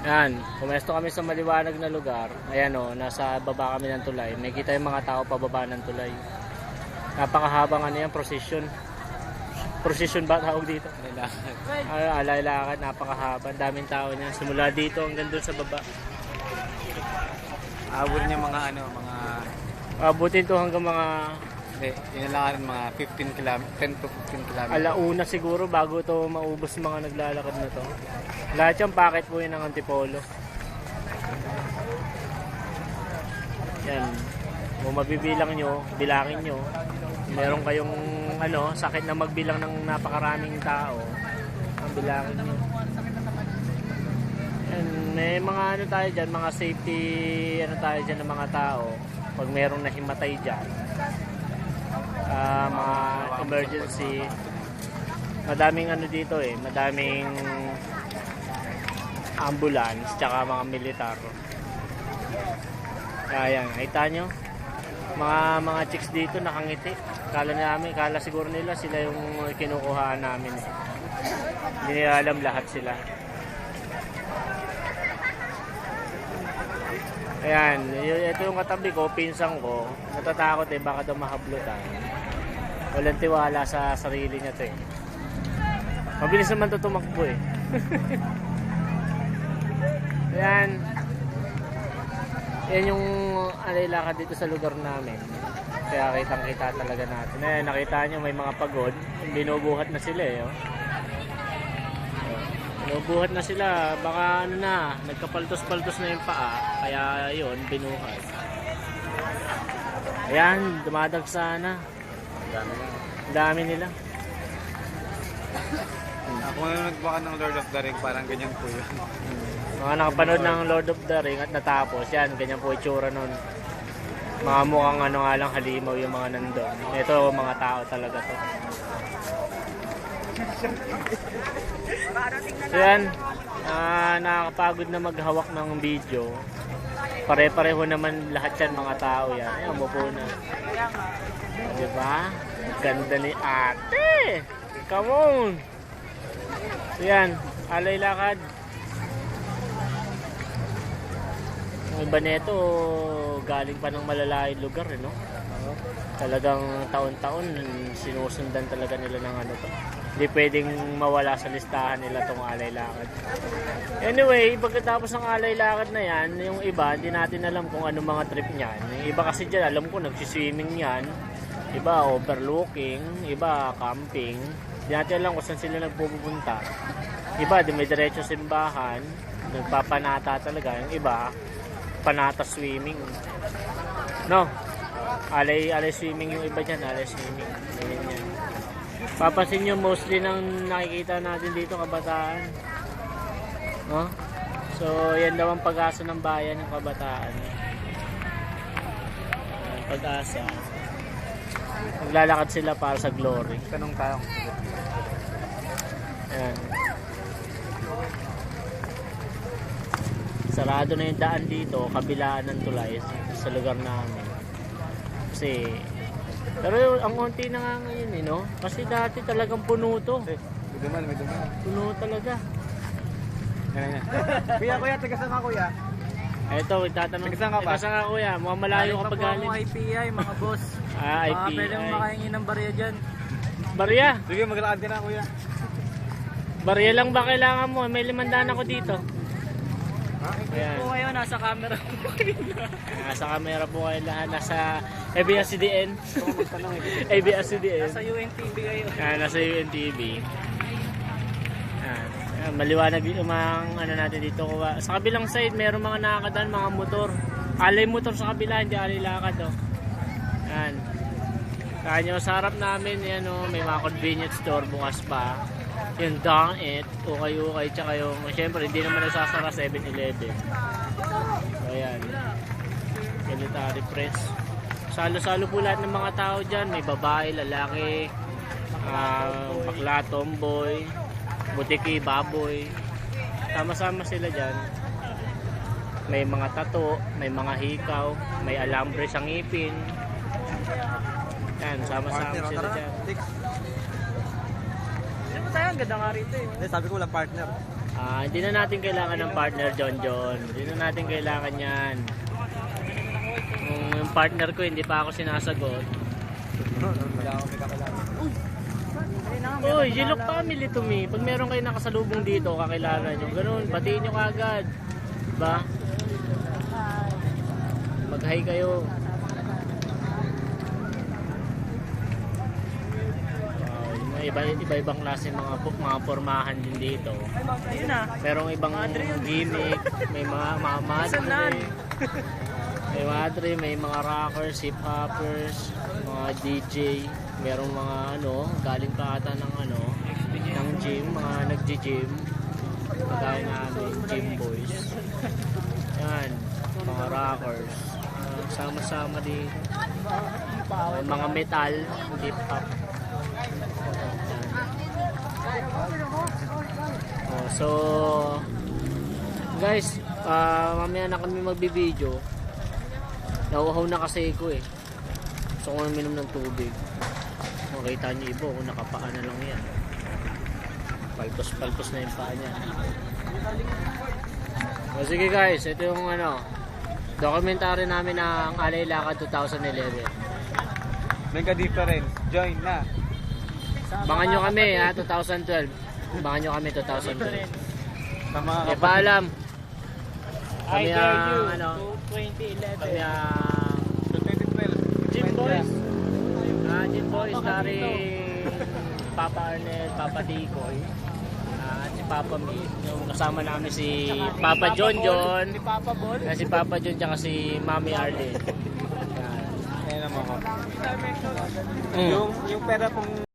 Yan, pumesto kami sa maliwanag na lugar. Ayan o, nasa baba kami ng tulay. May kita yung mga tao pababa ng tulay. Napakahabang ano yan, procession. Procession ba tawag dito? Alay-lakad, napakahaba. Daming tao niya. Simula dito hanggang doon sa baba. Abot niya mga mga... Abutin to hanggang mga... Yun lang mga 15 km, 10 to 15 km. Alauna siguro bago to maubos mga naglalakad na to. Lahat yung packet po yun ng Antipolo. Yan. Kung mabibilang nyo, bilangin nyo. Meron kayong sakit na magbilang ng napakaraming tao. Ang bilangin nyo. Yan. May mga tayo dyan, mga safety tayo dyan ng mga tao. Pag merong nahimatay dyan. Mga emergency. Madaming dito madaming ambulance tsaka mga militar. Kaya yan, nakita nyo mga chicks dito nakangiti. Kala siguro nila sila yung kinukuhaan namin Hindi nila alam lahat sila. Ayan, ito yung katabi ko, pinsang ko. Natatakot baka daw mahablutan. Walang tiwala sa sarili niya to Mabilis naman ito tumakbo Ayan. Yan yung alay-lakad dito sa lugar namin. Kaya kitang-kita talaga natin. Ayan, nakita nyo may mga pagod. Binubuhat na sila Binubuhat na sila. Baka nagkapaltos-paltos na yung paa. Kaya yun, binuhat. Ayan, dumadagsa na. Dami nila. Ako na nagbaka ng Lord of the Ring, parang ganyan po yun. Mga nakapanood ng Lord of the Ring at natapos, yan, ganyan po itsura nun. Mga mukhang nga lang halimaw yung mga nandun. Ito, mga tao talaga to. So yan, nakakapagod na maghawak ng video. Pare-pareho naman lahat yan mga tao yan. Ayan, umupo na. Diba? Ganda ni ate! Come on! So yan, alay-lakad. Yung iba neto, galing pa ng malalayong lugar, no? Talagang taon-taon, sinusundan talaga nila ng to. Hindi pwedeng mawala sa listahan nila tong alay-lakad. Anyway, pagkatapos ng alay-lakad na yan, yung iba, hindi natin alam kung ano mga trip niyan. Yung iba kasi dyan, alam ko, nagsiswimming yan. Iba, overlooking. Iba, camping. Hindi natin alam kung saan sila nagpupunta. Iba, may diretso simbahan. Nagpapanata talaga. Yung iba, panata swimming. No? Alay swimming yung iba dyan. Alay swimming. Ganyan. Papansin nyo mostly nang nakikita natin dito kabataan. No? So, yan daw ang pag-asa ng bayan ng kabataan. Pag-asa. Maglalakad sila para sa glory. Tanong tayo. Ayan. Sarado na yung daan dito, kabilaan ng tulay sa lugar namin. Kasi, pero ang konti na nga ngayon no? Kasi dati talagang puno to. May duman. Puno talaga. Kuya, taga saan ka kuya? Ito, itatanong. Taga saan ka ba? Kuya? Mukhang malayo ka pag galing. IPI, mga boss. IPI. Pwede mong makahingi ng barya dyan. Barya? Sige, maglakad ka na kuya. Barya lang ba kailangan mo? May 500 ako dito. Ayan. Po ngayon, nasa camera po kayo. Nasa camera po kayo lahat. Nasa ABS-CBN. ABS-CBN. Nasa UNTV kayo. Nasa UNTV. Maliwanag yung mga natin dito. Sa kabilang side, mayroong mga nakakadaan, mga motor. Alay motor sa kabila, hindi alay lakad. Yan. Kaya nyo, sa harap namin, may mga convenience store bukas pa. Yung Dang-It, ukay-ukay, tsaka yung, syempre, hindi naman nasasara 7-Eleven. So, ayan. Military press. Salo-salo po lahat ng mga tao dyan. May babae, lalaki, bakla, tomboy, butiki, baboy. Sama-sama sila dyan. May mga tato, may mga hikaw, may alambre sa ngipin. Yan, sama-sama sila dyan. Hindi mo tayo, ang ganda nga rito Sabi ko walang partner. Hindi na natin kailangan ng partner, John John. Hindi na natin kailangan yan. Kung yung partner ko hindi pa ako sinasagot. Uy, Yilok family to me. Pag meron kayo nakasalubong dito, kakilala nyo. Ganun, batiin nyo kagad. Diba? Mag-hi kayo. Iba-ibang klase mga pormahan din dito. Ayun na. Merong ibang gimmick, may mga madre, may madre, may mga rockers, hip-hoppers, mga DJ, merong mga galing pa ata ng ng gym, mga nagji-gym, kagaya namin, gym boys. Yan, mga rockers, sama-sama dito. Mga metal, hip-hop. So guys, mamaya na kami magbibideo. Nauuhaw na kasi ko eh. So kung minom ng tubig, makita nyo iba kung nakapaa na lang yan. Palpos na yung paa niya. So sige guys, ito yung documentary namin ng Alay Lakad 2011. Mega difference. Join na. Bangan nyo kami 2012. Bangan nyo kami 2012. Sa mga Paalam. I Kami dare you ang to 2011. kami ang 2012. Gym Boys. Gym Boys starring Papa Arnel, Papa Dicoy, at si Papa Mid. Yung kasama namin si Papa John John, Si Papa Ball. si Papa John, tsaka si Mami Arlene. Ayan naman ko. Mm. Yung pera pong